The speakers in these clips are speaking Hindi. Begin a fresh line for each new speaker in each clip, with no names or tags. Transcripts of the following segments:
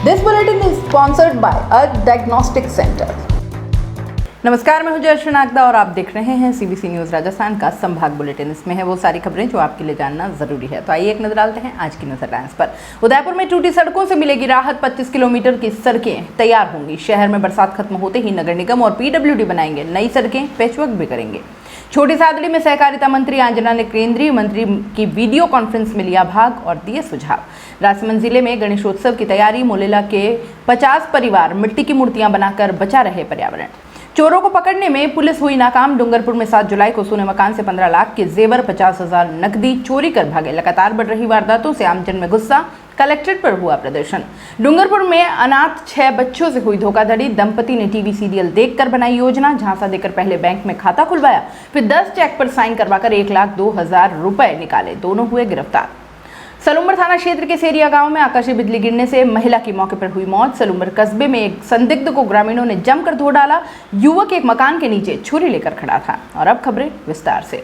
This bulletin is sponsored by a diagnostic center. नमस्कार, मैं हूं जयश्री नागदा और आप देख रहे हैं सीबीसी न्यूज़ राजस्थान का संभाग बुलेटिन। इसमें है वो सारी खबरें जो आपके लिए जानना जरूरी है। तो आइए एक नजर डालते हैं आज की नजर लाइन्स पर। उदयपुर में टूटी सड़कों से मिलेगी राहत, 25 किलोमीटर की सड़कें तैयार होंगी। शहर में बरसात खत्म होते ही नगर निगम और पीडब्ल्यूडी बनाएंगे नई सड़कें, पैचवर्क भी करेंगे। छोटी सादड़ी में सहकारिता मंत्री आंजना ने केंद्रीय मंत्री की वीडियो कॉन्फ्रेंस में लिया भाग और दिए सुझाव। राजसमंद जिले में गणेशोत्सव की तैयारी, मोलेला के 50 परिवार मिट्टी की मूर्तियां बनाकर बचा रहे पर्यावरण। चोरों को पकड़ने में पुलिस हुई नाकाम। डूंगरपुर में 7 जुलाई को सोने मकान से 15 लाख के जेवर, 50,000 नकदी चोरी कर भागे। लगातार बढ़ रही वारदातों से आमजन में गुस्सा, कलेक्ट्रेट पर हुआ प्रदर्शन। डूंगरपुर में अनाथ 6 बच्चों से हुई धोखाधड़ी। दंपति ने टीवी सीरियल देखकर बनाई योजना, झांसा देकर पहले बैंक में खाता खुलवाया, फिर 10 चेक पर साइन करवाकर 1,02,000 रुपए निकाले। दोनों हुए गिरफ्तार। सलूम्बर थाना क्षेत्र के सेरिया गांव में आकाशीय बिजली गिरने से महिला की मौके पर हुई मौत। सलूम्बर कस्बे में एक संदिग्ध को ग्रामीणों ने जमकर धो डाला। युवक एक मकान के नीचे छुरी लेकर खड़ा था। और अब खबरें विस्तार से।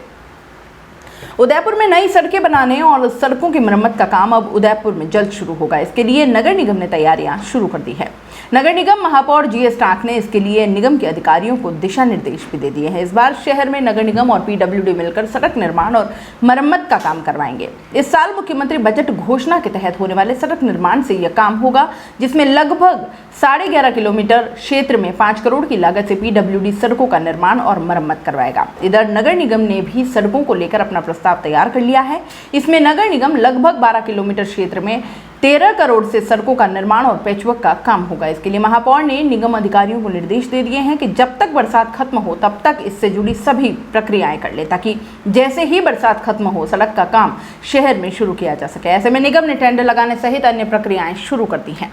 उदयपुर में नई सड़कें बनाने और सड़कों की मरम्मत का काम अब उदयपुर में जल्द शुरू होगा। इसके लिए नगर निगम ने तैयारियां शुरू कर दी है। नगर निगम महापौर जीएस टाक ने इसके लिए निगम के अधिकारियों को दिशा निर्देश भी दे दिए हैं। इस बार शहर में नगर निगम और पीडब्ल्यूडी मिलकर सड़क निर्माण और मरम्मत का काम करवाएंगे। इस साल मुख्यमंत्री बजट घोषणा के तहत होने वाले सड़क निर्माण से यह काम होगा, जिसमें लगभग 11.5 किलोमीटर क्षेत्र में 5 करोड़ की लागत से पीडब्ल्यूडी सड़कों का निर्माण और मरम्मत करवाएगा। इधर नगर निगम ने भी सड़कों को लेकर अपना प्रस्ताव तैयार कर लिया है। इसमें नगर निगम लगभग 12 किलोमीटर क्षेत्र में 13 करोड़ से सड़कों का निर्माण और पैचवर्क का काम होगा। इसके लिए महापौर ने निगम अधिकारियों को निर्देश दे दिए हैं कि जब तक बरसात खत्म हो तब तक इससे जुड़ी सभी प्रक्रियाएं कर ले, ताकि जैसे ही बरसात खत्म हो सड़क का काम शहर में शुरू किया जा सके। ऐसे में निगम ने टेंडर लगाने सहित अन्य प्रक्रियाएं शुरू कर दी हैं।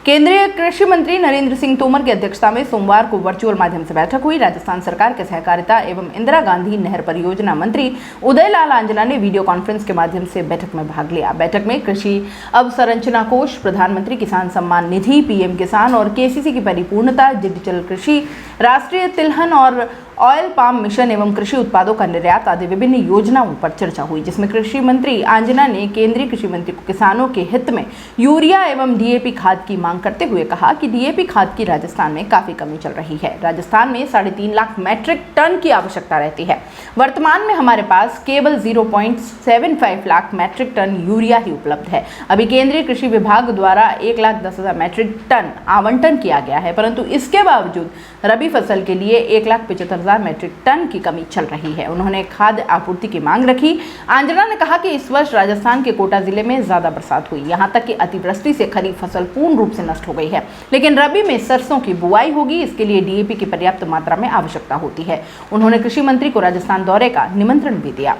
केंद्रीय कृषि मंत्री नरेंद्र सिंह तोमर की अध्यक्षता में सोमवार को वर्चुअल माध्यम से बैठक हुई। राजस्थान सरकार के सहकारिता एवं इंदिरा गांधी नहर परियोजना मंत्री उदय लाल आंजना ने वीडियो कॉन्फ्रेंस के माध्यम से बैठक में भाग लिया। बैठक में कृषि अवसंरचना कोष, प्रधानमंत्री किसान सम्मान निधि, पीएम किसान और केसीसी की परिपूर्णता, डिजिटल कृषि, राष्ट्रीय तिलहन और ऑयल पाम मिशन एवं कृषि उत्पादों का निर्यात आदि विभिन्न योजनाओं पर चर्चा हुई, जिसमें कृषि मंत्री आंजना ने केंद्रीय कृषि मंत्री को किसानों के हित में यूरिया एवं डीएपी खाद की मांग करते हुए कहा कि डीएपी खाद की राजस्थान में काफी कमी चल रही है। राजस्थान में 3.5 लाख मैट्रिक टन की आवश्यकता रहती है। वर्तमान में हमारे पास केवल 0.75 लाख मैट्रिक टन यूरिया ही उपलब्ध है। अभी केंद्रीय कृषि विभाग द्वारा 1,10,000 मैट्रिक टन आवंटन किया गया है, परंतु इसके बावजूद रबी फसल के लिए 1,75,000 मैट्रिक टन की कमी चल रही है। उन्होंने खाद्य आपूर्ति की मांग रखी। आंजना ने कहा कि इस वर्ष राजस्थान के कोटा जिले में ज्यादा बरसात हुई, यहां तक कि अतिवृष्टि से खरीफ फसल पूर्ण रूप से नष्ट हो गई है, लेकिन रबी में सरसों की बुआई होगी। इसके लिए डीएपी की पर्याप्त मात्रा में आवश्यकता होती है। उन्होंने कृषि मंत्री को राजस्थान दौरे का निमंत्रण भी दिया।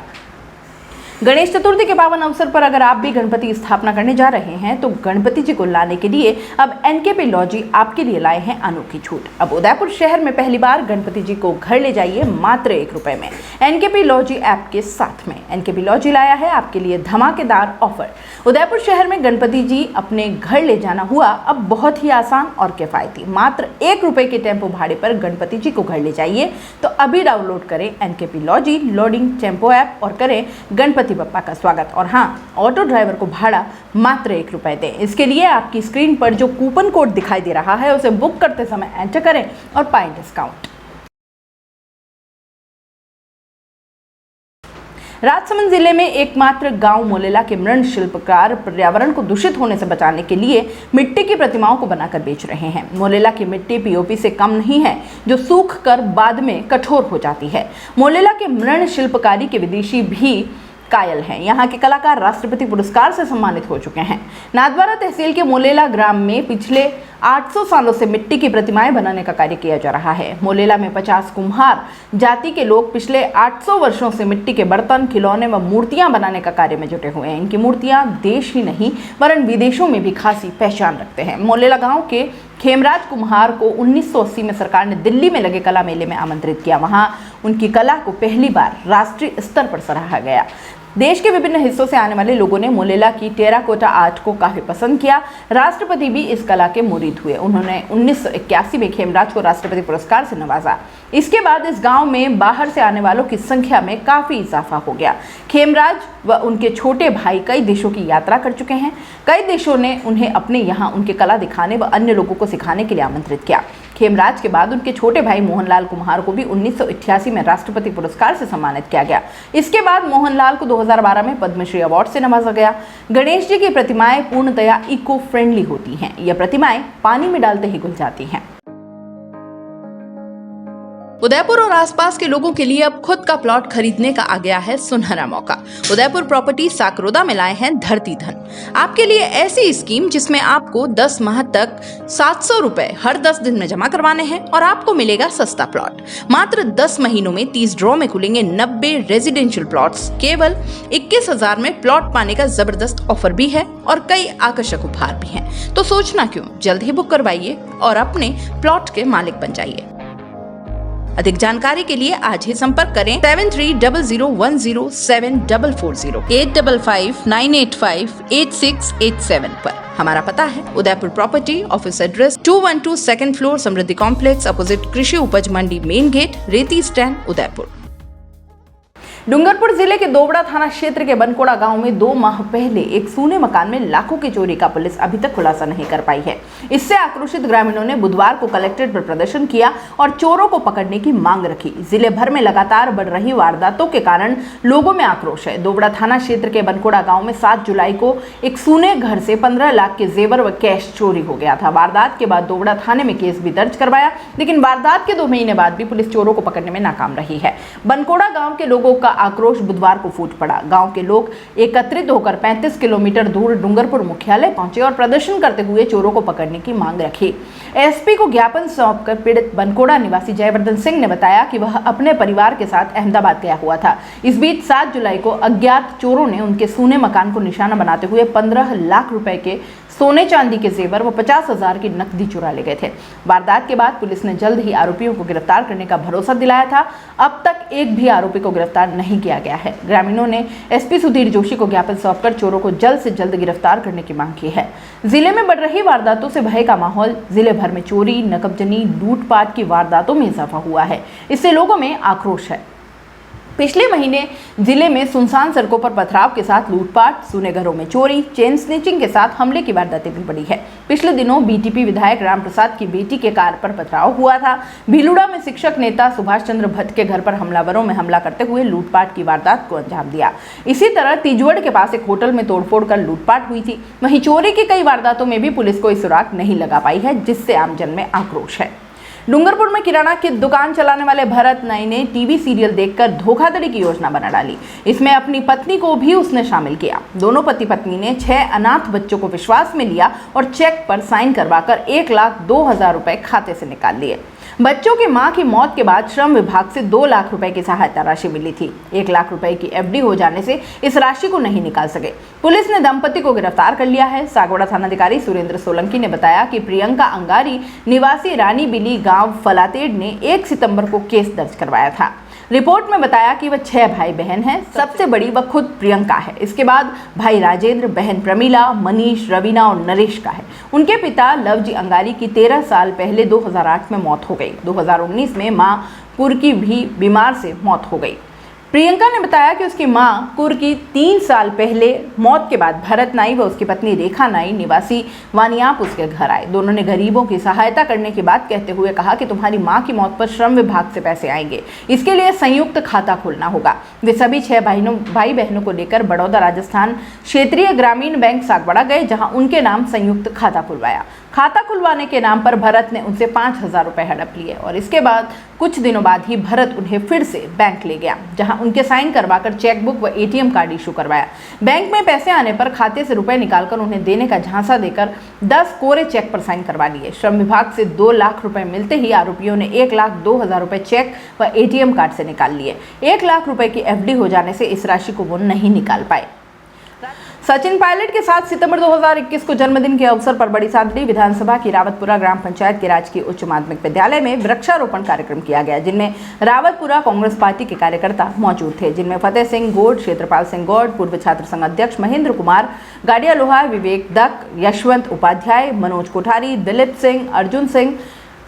गणेश चतुर्थी के पावन अवसर पर अगर आप भी गणपति स्थापना करने जा रहे हैं तो गणपति जी को लाने के लिए अब एनकेपी लॉजी आपके लिए लाए हैं अनोखी छूट। अब उदयपुर शहर में पहली बार गणपति जी को घर ले जाइए मात्र 1 रुपए में, एनकेपी लॉजी ऐप के साथ में। एनकेपी लॉजी लाया है आपके लिए धमाकेदार ऑफर। उदयपुर शहर में गणपति जी अपने घर ले जाना हुआ अब बहुत ही आसान और किफायती। मात्र 1 रुपए के टेम्पो भाड़े पर गणपति जी को घर ले जाइए। तो अभी डाउनलोड करें NKP logy loading tempo app और करें गणपति बप्पा का स्वागत। और हाँ, ऑटो ड्राइवर को भाड़ा मात्र 1 रुपए दें। इसके लिए आपकी स्क्रीन पर जो कूपन कोड दिखाई दे रहा है उसे बुक करते समय एंटर करें और पाएं डिस्काउंट। राजसमंद जिले में एकमात्र गांव मोलेला के मृण शिल्पकार पर्यावरण को दूषित होने से बचाने के लिए मिट्टी की प्रतिमाओं को बनाकर बेच रहे हैं। मोलेला की मिट्टी पीओपी से कम नहीं है, जो सूख कर बाद में कठोर हो जाती है। मोलेला के मृण शिल्पकारी के विदेशी भी कायल हैं। यहाँ के कलाकार राष्ट्रपति पुरस्कार से सम्मानित हो चुके हैं। नाथद्वारा तहसील के मोलेला ग्राम में पिछले 800 सालों से मिट्टी की प्रतिमाएं बनाने का कार्य किया जा रहा है। मोलेला में 50 कुम्हार जाति के लोग पिछले 800 वर्षों से मिट्टी के बर्तन, खिलौने व मूर्तियां बनाने का कार्य में जुटे हुए हैं। इनकी मूर्तियां देश ही नहीं वरन विदेशों में भी खासी पहचान रखते हैं। मोलेला गांव के खेमराज कुम्हार को 1980 में सरकार ने दिल्ली में लगे कला मेले में आमंत्रित किया। वहां उनकी कला को पहली बार राष्ट्रीय स्तर पर सराहा गया। देश के विभिन्न हिस्सों से आने वाले लोगों ने मोलेला की टेराकोटा आर्ट को काफी पसंद किया। राष्ट्रपति भी इस कला के मुरीद हुए। उन्होंने 1981 में खेमराज को राष्ट्रपति पुरस्कार से नवाजा। इसके बाद इस गांव में बाहर से आने वालों की संख्या में काफी इजाफा हो गया। खेमराज व उनके छोटे भाई कई देशों की यात्रा कर चुके हैं। कई देशों ने उन्हें अपने यहाँ उनकी कला दिखाने व अन्य लोगों को सिखाने के लिए आमंत्रित किया। खेमराज के बाद उनके छोटे भाई मोहनलाल कुम्हार को भी 1988 में राष्ट्रपति पुरस्कार से सम्मानित किया गया। इसके बाद मोहनलाल को 2012 में पद्मश्री अवार्ड से नवाजा गया। गणेश जी की प्रतिमाएं पूर्णतया इको फ्रेंडली होती हैं। यह प्रतिमाएं पानी में डालते ही घुल जाती हैं। उदयपुर और आसपास के लोगों के लिए अब खुद का प्लॉट खरीदने का आ गया है सुनहरा मौका। उदयपुर प्रॉपर्टी साकरोदा में लाए हैं धरती धन। आपके लिए ऐसी स्कीम जिसमें आपको 10 माह तक 700 रुपए हर 10 दिन में जमा करवाने हैं और आपको मिलेगा सस्ता प्लॉट। मात्र 10 महीनों में 30 ड्रॉ में खुलेंगे 90 रेजिडेंशियल प्लॉट्स। केवल 21,000 में प्लॉट पाने का जबरदस्त ऑफर भी है और कई आकर्षक उपहार भी हैं। तो सोचना क्यों, जल्द ही बुक करवाइए और अपने प्लॉट के मालिक बन जाइए। अधिक जानकारी के लिए आज ही संपर्क करें 7300107440 8559858687 पर। हमारा पता है Udaipur property, office address 212 second floor, Samriddhi complex, opposite कृषि उपज मंडी, main gate, Reti stand, Udaipur. Dungarpur जिले के दोबड़ा थाना क्षेत्र के बनकोड़ा गांव में 2 माह पहले एक सूने मकान में लाखों की चोरी का पुलिस अभी तक खुलासा नहीं कर पाई है। इससे आक्रोशित ग्रामीणों ने बुधवार को कलेक्ट्रेट पर प्रदर्शन किया और चोरों को पकड़ने की मांग रखी। जिले भर में लगातार बढ़ रही वारदातों के कारण लोगों में आक्रोश है। दोबड़ा थाना क्षेत्र के बनकोड़ा गाँव में 7 जुलाई को एक सूने घर से 15 लाख के जेवर व कैश चोरी हो गया था। वारदात के बाद दोबड़ा थाने में केस भी दर्ज करवाया, लेकिन वारदात के 2 महीने बाद भी पुलिस चोरों को पकड़ने में नाकाम रही है। बनकोड़ा गाँव के लोगों का आक्रोश बुधवार को फूट पड़ा। गांव के लोग एकत्रित होकर 35 किलोमीटर दूर डूंगरपुर मुख्यालय पहुंचे और प्रदर्शन करते हुए चोरों को पकड़ने की मांग रखी। एसपी को ज्ञापन सौंपकर पीड़ित बनकोड़ा निवासी जयवर्धन सिंह ने बताया कि वह अपने परिवार के साथ अहमदाबाद गया हुआ था। इस बीच 7 जुलाई को अज्ञात चोरों ने उनके सूने मकान को निशाना बनाते हुए 15 लाख रुपए के सोने चांदी के जेवर व 50,000 की नकदी चुरा ले गए थे। वारदात के बाद पुलिस ने जल्द ही आरोपियों को गिरफ्तार करने का भरोसा दिलाया था। अब तक एक भी आरोपी को गिरफ्तार नहीं किया गया है। ग्रामीणों ने एसपी सुधीर जोशी को ज्ञापन सौंपकर चोरों को जल्द से जल्द गिरफ्तार करने की मांग की है। जिले में बढ़ रही वारदातों से भय का माहौल। जिले भर में चोरी, नकबजनी, लूटपाट की वारदातों में इजाफा हुआ है। इससे लोगों में आक्रोश है। पिछले महीने जिले में सुनसान सड़कों पर पथराव के साथ लूटपाट, सूने घरों में चोरी, चेन स्निचिंग के साथ हमले की वारदातें भी बढ़ी है। पिछले दिनों बीटीपी विधायक रामप्रसाद की बेटी के कार पर पथराव हुआ था। भीलुड़ा में शिक्षक नेता सुभाष चंद्र भट्ट के घर पर हमलावरों में हमला करते हुए लूटपाट की वारदात को अंजाम दिया। इसी तरह तिजवड़ के पास एक होटल में तोड़फोड़ कर लूटपाट हुई थी। वहीं चोरी की कई वारदातों में भी पुलिस कोई सुराग नहीं लगा पाई है, जिससे आमजन में आक्रोश है। डूंगरपुर में किराना की दुकान चलाने वाले भरत नाई ने टीवी सीरियल देखकर धोखाधड़ी की योजना बना डाली। इसमें अपनी पत्नी को भी उसने शामिल किया। दोनों पति पत्नी ने 6 अनाथ बच्चों को विश्वास में लिया और चेक पर साइन करवाकर 1,02,000 रुपए खाते से निकाल लिए। बच्चों की मां की मौत के बाद श्रम विभाग से 2 लाख रुपए की सहायता राशि मिली थी। 1 लाख रुपए की एफडी हो जाने से इस राशि को नहीं निकाल सके। पुलिस ने दंपति को गिरफ्तार कर लिया है। सागवाड़ा थानाधिकारी सुरेंद्र सोलंकी ने बताया कि प्रियंका अंगारी निवासी रानी बिली गांव फलातेड़ ने 1 सितंबर को केस दर्ज करवाया था। रिपोर्ट में बताया कि वह 6 भाई बहन हैं। सबसे बड़ी वह खुद प्रियंका है। इसके बाद भाई राजेंद्र, बहन प्रमीला, मनीष, रवीना और नरेश का है। उनके पिता लवजी अंगारी की 13 साल पहले 2008 में मौत हो गई। 2019 में मां कुर्की भी बीमार से मौत हो गई। प्रियंका ने बताया कि उसकी मां कुर्की 3 साल पहले मौत के बाद भरत नाई व उसकी पत्नी रेखा नाई निवासी वानियाप उसके घर आए। दोनों ने गरीबों की सहायता करने की बात कहते हुए कहा कि तुम्हारी मां की मौत पर श्रम विभाग से पैसे आएंगे, इसके लिए संयुक्त खाता खोलना होगा। वे सभी 6 भाई बहनों को लेकर बड़ौदा राजस्थान क्षेत्रीय ग्रामीण बैंक सागवाड़ा गए, जहां उनके नाम संयुक्त खाता खुलवाया। खाता खुलवाने के नाम पर भरत ने उनसे 5,000 रुपए हड़प लिए और इसके बाद कुछ दिनों बाद ही भरत उन्हें फिर से बैंक ले गया, जहां उनके साइन करवाकर चेकबुक व एटीएम कार्ड इशू करवाया। बैंक में पैसे आने पर खाते से रुपए निकालकर उन्हें देने का झांसा देकर 10 कोरे चेक पर साइन करवा लिए। श्रम विभाग से 2 लाख रुपए मिलते ही आरोपियों ने 1,02,000 रुपए चेक व एटीएम कार्ड से निकाल लिए। 1 लाख रुपए की एफडी हो जाने से इस राशि को वो नहीं निकाल पाए। सचिन पायलट के 7 सितंबर 2021 को जन्मदिन के अवसर पर बड़ी सादड़ी विधानसभा की रावतपुरा ग्राम पंचायत के राजकीय उच्च माध्यमिक विद्यालय में वृक्षारोपण कार्यक्रम किया गया, जिनमें रावतपुरा कांग्रेस पार्टी के कार्यकर्ता मौजूद थे, जिनमें फतेह सिंह गोड, क्षेत्रपाल सिंह गौड, पूर्व छात्र संघ अध्यक्ष महेंद्र कुमार, गाडिया लोहार, विवेक दत्त, यशवंत उपाध्याय, मनोज कोठारी, दिलीप सिंह, अर्जुन सिंह,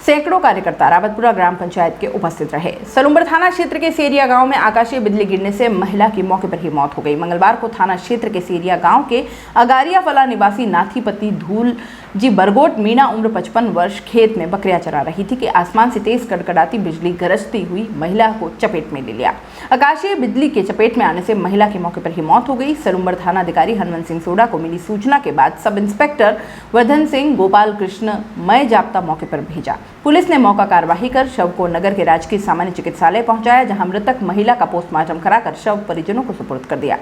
सैकड़ों कार्यकर्ता रावतपुरा ग्राम पंचायत के उपस्थित रहे। सलुम्बर थाना क्षेत्र के सेरिया गांव में आकाशीय बिजली गिरने से महिला की मौके पर ही मौत हो गई। मंगलवार को थाना क्षेत्र के सेरिया गांव के अगारिया फला निवासी नाथीपति धूल जी बरगोट मीना उम्र 55 वर्ष खेत में बकरियां चरा रही थी कि आसमान से तेज कड़कड़ाती बिजली गरजती हुई महिला को चपेट में ले लिया। आकाशीय बिजली के चपेट में आने से महिला की मौके पर ही मौत हो गई। सलुम्बर थाना अधिकारी हनुमंत सिंह सोडा को मिली सूचना के बाद सब इंस्पेक्टर वर्धन सिंह गोपाल कृष्ण मय जाप्ता मौके पर भेजा। पुलिस ने मौका कार्यवाही कर शव को नगर के राजकीय सामान्य चिकित्सालय पहुंचाया, जहां मृतक महिला का पोस्टमार्टम कराकर शव परिजनों को सुपुर्द कर दिया।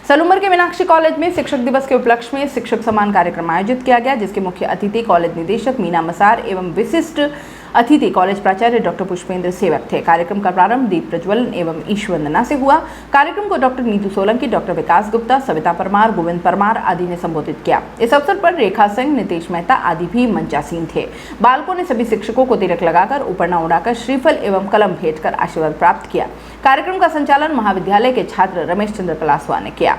सलुम्बर के मीनाक्षी कॉलेज में शिक्षक दिवस के उपलक्ष्य में शिक्षक सम्मान कार्यक्रम आयोजित किया गया, जिसके मुख्य अतिथि कॉलेज निदेशक मीना मसार एवं विशिष्ट अतिथि कॉलेज प्राचार्य डॉक्टर पुष्पेंद्र सेवक थे। कार्यक्रम का प्रारंभ दीप प्रज्वलन एवं ईश वंदना से हुआ। कार्यक्रम को डॉक्टर नीतू सोलंकी, डॉक्टर विकास गुप्ता, सविता परमार, गोविंद परमार आदि ने संबोधित किया। इस अवसर पर रेखा सिंह, नितेश मेहता आदि भी मंचासीन थे। बालकों ने सभी शिक्षकों को तिलक लगाकर, उपरना उड़ाकर, श्रीफल एवं कलम भेंट कर आशीर्वाद प्राप्त किया। कार्यक्रम का संचालन महाविद्यालय के छात्र रमेश चंद्र कलासवा ने किया।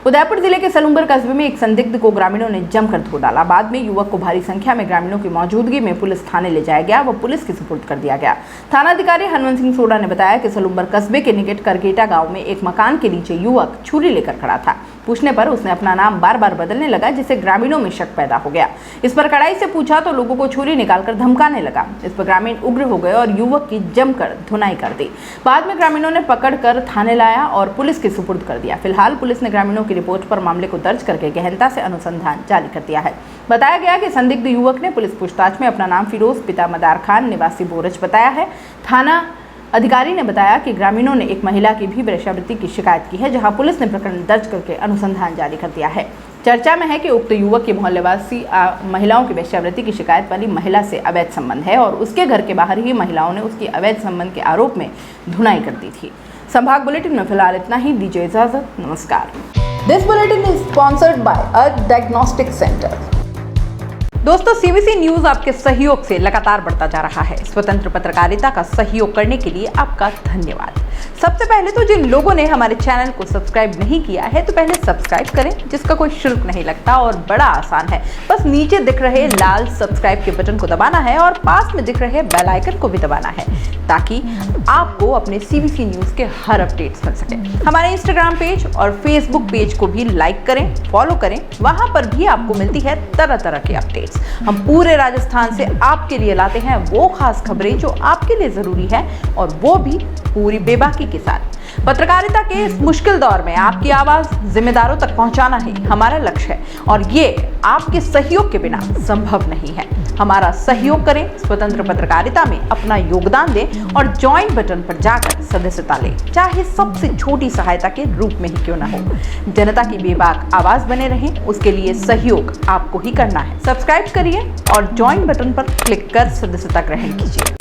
उदयपुर जिले के सलुम्बर कस्बे में एक संदिग्ध को ग्रामीणों ने जमकर धो डाला। बाद में युवक को भारी संख्या में ग्रामीणों की मौजूदगी में पुलिस थाने ले जाया गया व पुलिस के सुपुर्द कर दिया गया। थानाधिकारी हनुमंत सिंह सोडा ने बताया कि सलुम्बर कस्बे के निकट करगेटा गांव में एक मकान के नीचे युवक छुरी लेकर खड़ा था। पूछने पर उसने अपना नाम बार बार बदलने लगा, जिससे ग्रामीणों में शक पैदा हो गया। इस पर कड़ाई से पूछा तो लोगों को छुरी निकालकर धमकाने लगा। इस पर ग्रामीण उग्र हो गए और युवक की जमकर धुनाई कर दी। बाद में ग्रामीणों ने पकड़कर थाने लाया और पुलिस के सुपुर्द कर दिया। फिलहाल पुलिस ने ग्रामीणों की रिपोर्ट पर मामले को दर्ज करके गहनता से अनुसंधान जारी कर दिया है। बताया गया कि संदिग्ध युवक ने पुलिस पूछताछ में अपना नाम फिरोज पिता मदार खान निवासी बोरज बताया है। थाना अधिकारी ने बताया कि ग्रामीणों ने एक महिला की भी वेश्यावृत्ति की शिकायत की है, जहां पुलिस ने प्रकरण दर्ज करके अनुसंधान जारी कर दिया है। चर्चा में है कि उक्त युवक के मोहल्लेवासी महिलाओं की वेश्यावृत्ति की शिकायत वाली महिला से अवैध संबंध है और उसके घर के बाहर ही महिलाओं ने उसकी अवैध संबंध के आरोप में धुनाई कर दी थी। संभाग बुलेटिन में फिलहाल इतना ही। दीजिए इजाजत, नमस्कार। This bulletin is sponsored by a diagnostic centre. दोस्तों, सीबीसी न्यूज आपके सहयोग से लगातार बढ़ता जा रहा है। स्वतंत्र पत्रकारिता का सहयोग करने के लिए आपका धन्यवाद। सबसे पहले तो जिन लोगों ने हमारे चैनल को सब्सक्राइब नहीं किया है, तो पहले सब्सक्राइब करें, जिसका कोई शुल्क नहीं लगता और बड़ा आसान है। बस नीचे दिख रहे लाल सब्सक्राइब के बटन को दबाना है और पास में दिख रहे बेल आइकन को भी दबाना है, ताकि आपको अपने सीबीसी न्यूज के हर अपडेट्स मिल सके। हमारे इंस्टाग्राम पेज और फेसबुक पेज को भी लाइक करें, फॉलो करें। वहां पर भी आपको मिलती है तरह तरह की अपडेट्स। हम पूरे राजस्थान से आपके लिए लाते हैं वो खास खबरें जो आपके लिए जरूरी है, और वो भी पूरी बेबाकी के साथ। पत्रकारिता के इस मुश्किल दौर में आपकी आवाज जिम्मेदारों तक पहुंचाना ही हमारा लक्ष्य है, और ये आपके सहयोग के बिना संभव नहीं है। हमारा सहयोग करें, स्वतंत्र पत्रकारिता में अपना योगदान दें और ज्वाइन बटन पर जाकर सदस्यता लें, चाहे सबसे छोटी सहायता के रूप में ही क्यों ना हो। जनता की बेबाक आवाज बने रहें, उसके लिए सहयोग आपको ही करना है। सब्सक्राइब करिए और ज्वाइन बटन पर क्लिक कर सदस्यता ग्रहण कीजिए।